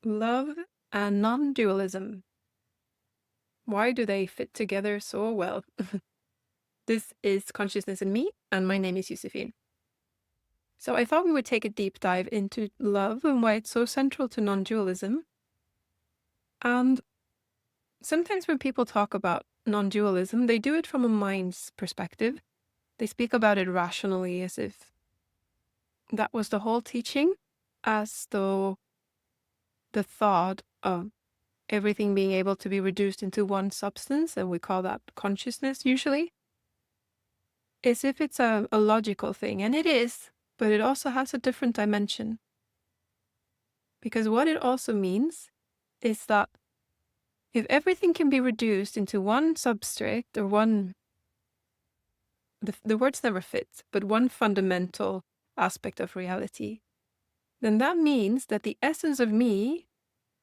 Love and non-dualism. Why do they fit together so well? This is Consciousness in Me, and my name is Josefin. So I thought we would take a deep dive into love and why it's so central to non-dualism. And sometimes when people talk about non-dualism, they do it from a mind's perspective. They speak about it rationally as if that was the whole teaching, as though the thought of everything being able to be reduced into one substance, and we call that consciousness usually, as if it's a logical thing. And it is, but it also has a different dimension. Because what it also means is that if everything can be reduced into one substrate or one, the words never fit, but one fundamental aspect of reality, then that means that the essence of me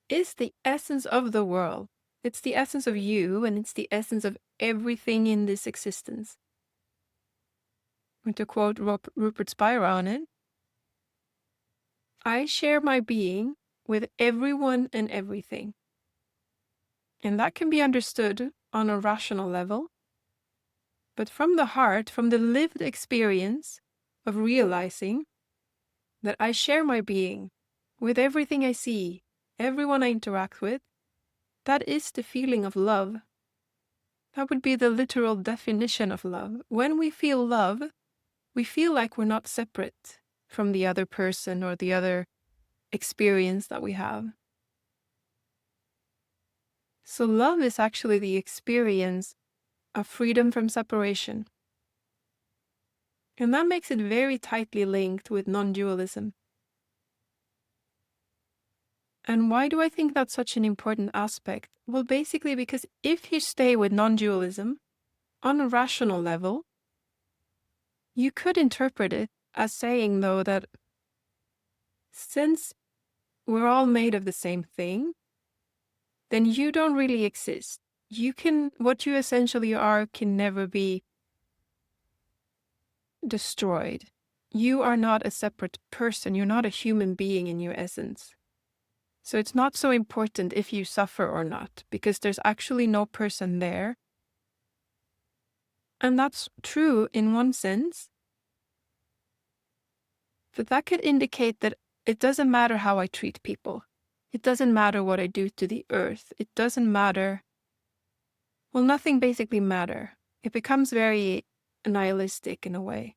is the essence of the world. It's the essence of you, and it's the essence of everything in this existence. And to quote Rupert Spira on it, I share my being with everyone and everything. And that can be understood on a rational level, but from the heart, from the lived experience of realizing that I share my being with everything I see, everyone I interact with, that is the feeling of love. That would be the literal definition of love. When we feel love, we feel like we're not separate from the other person or the other experience that we have. So love is actually the experience of freedom from separation. And that makes it very tightly linked with non-dualism. And why do I think that's such an important aspect? Well, basically because if you stay with non-dualism on a rational level, you could interpret it as saying, though, that since we're all made of the same thing, then you don't really exist. What you essentially are can never be destroyed. You are not a separate person. You're not a human being in your essence. So it's not so important if you suffer or not, because there's actually no person there. And that's true in one sense, but that could indicate that it doesn't matter how I treat people. It doesn't matter what I do to the earth. It doesn't matter. Well, nothing basically matter. It becomes very nihilistic in a way.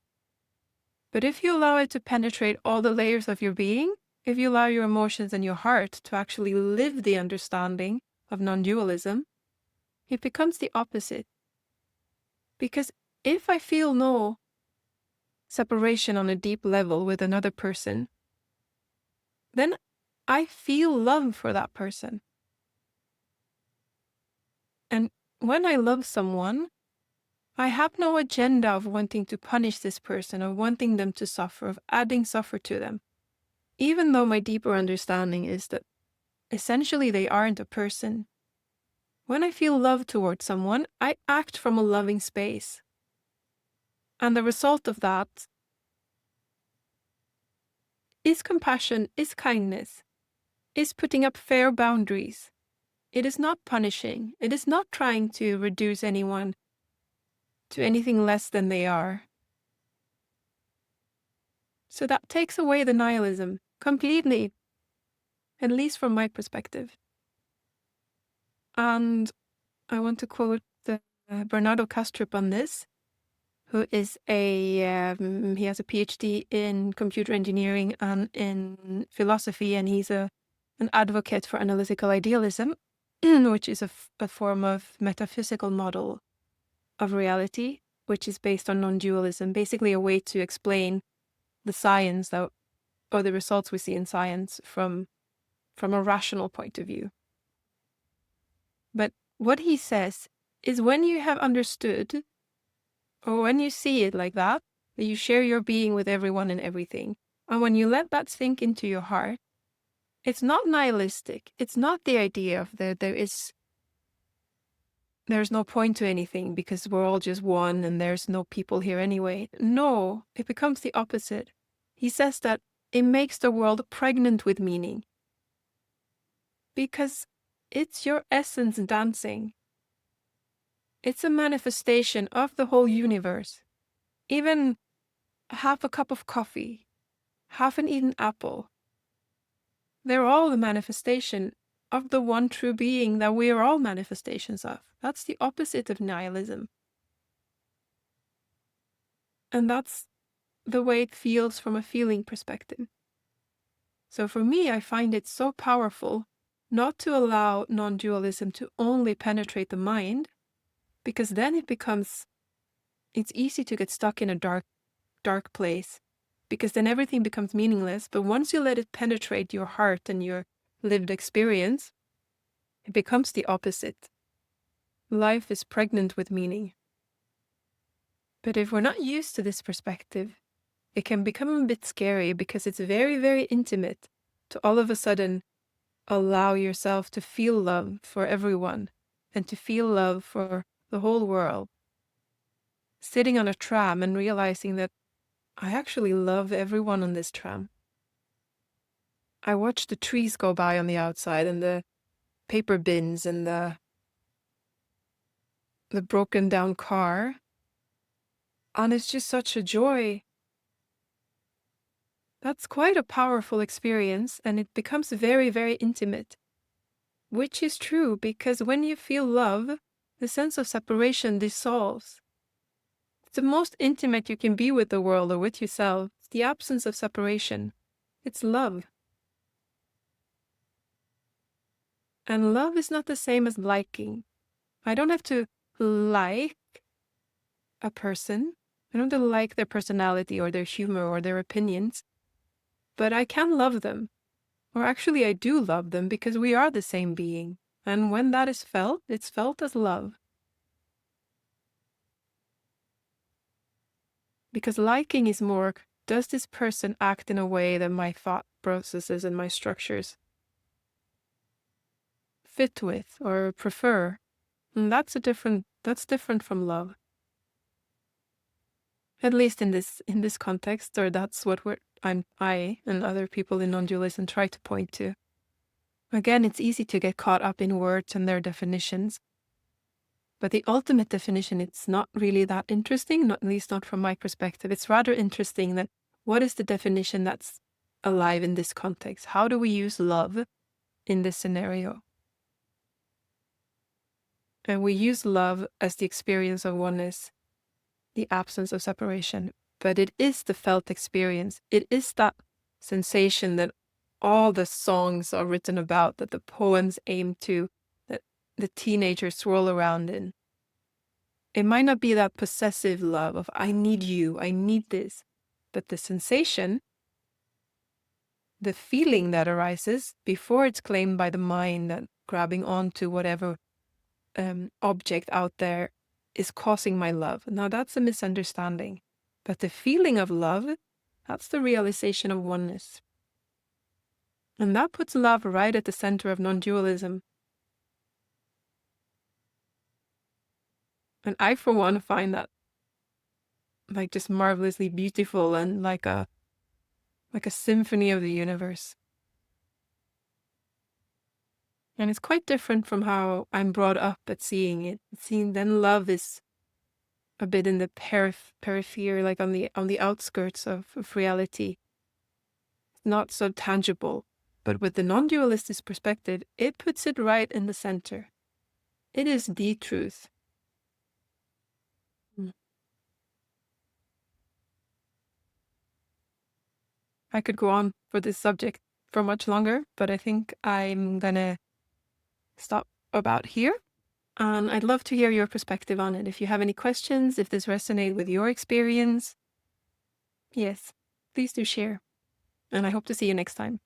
But if you allow it to penetrate all the layers of your being, if you allow your emotions and your heart to actually live the understanding of non-dualism, it becomes the opposite. Because if I feel no separation on a deep level with another person, then I feel love for that person. And when I love someone, I have no agenda of wanting to punish this person or wanting them to suffer, of adding suffer to them. Even though my deeper understanding is that essentially they aren't a person. When I feel love towards someone, I act from a loving space. And the result of that is compassion, is kindness, is putting up fair boundaries. It is not punishing. It is not trying to reduce anyone to anything less than they are. So that takes away the nihilism completely, at least from my perspective. And I want to quote Bernardo Kastrup on this, who is he has a PhD in computer engineering and in philosophy, and he's an advocate for analytical idealism, which is a form of metaphysical model of reality, which is based on non-dualism, basically a way to explain the science or the results we see in science from a rational point of view. But what he says is when you have understood, or when you see it like that you share your being with everyone and everything, and when you let that sink into your heart, it's not nihilistic. It's not the idea of there's no point to anything because we're all just one and there's no people here anyway. No, it becomes the opposite. He says that it makes the world pregnant with meaning. because it's your essence dancing. It's a manifestation of the whole universe. Even half a cup of coffee, half an eaten apple, they're all the manifestation of the one true being that we are all manifestations of. That's the opposite of nihilism. And that's the way it feels from a feeling perspective. So for me, I find it so powerful not to allow non-dualism to only penetrate the mind, because then it's easy to get stuck in a dark place, because then everything becomes meaningless. But once you let it penetrate your heart and your lived experience, it becomes the opposite. Life is pregnant with meaning. But if we're not used to this perspective, it can become a bit scary, because it's very, very intimate to all of a sudden allow yourself to feel love for everyone and to feel love for the whole world. Sitting on a tram and realizing that I actually love everyone on this tram. I watch the trees go by on the outside, and the paper bins, and the broken down car. And it's just such a joy. That's quite a powerful experience, and it becomes very, very intimate. Which is true, because when you feel love, the sense of separation dissolves. It's the most intimate you can be with the world or with yourself. It's the absence of separation. It's love. And love is not the same as liking. I don't have to like a person. I don't have to like their personality or their humor or their opinions. But I can love them. Or actually, I do love them, because we are the same being. And when that is felt, it's felt as love. Because liking is more, does this person act in a way that my thought processes and my structures fit with or prefer? And that's different from love. At least in this context, or that's what I and other people in non-dualism try to point to. Again, it's easy to get caught up in words and their definitions. But the ultimate definition, it's not really that interesting, at least not from my perspective. It's rather interesting that what is the definition that's alive in this context? How do we use love in this scenario? And we use love as the experience of oneness, the absence of separation. But it is the felt experience. It is that sensation that all the songs are written about, that the poems aim to, that the teenagers swirl around in. It might not be that possessive love of, I need you, I need this. But the sensation, the feeling that arises before it's claimed by the mind, that grabbing onto whatever object out there is causing my love. Now that's a misunderstanding. But the feeling of love, that's the realization of oneness. And that puts love right at the center of non-dualism. And I, for one, find that like just marvelously beautiful and like a symphony of the universe. And it's quite different from how I'm brought up at seeing it. Seeing then love is a bit in the periphery, like on the outskirts of reality. Not so tangible. But with the non-dualistic perspective, it puts it right in the center. It is the truth. I could go on for this subject for much longer, but I think I'm gonna stop about here. And I'd love to hear your perspective on it. If you have any questions, if this resonates with your experience, yes, please do share. And I hope to see you next time.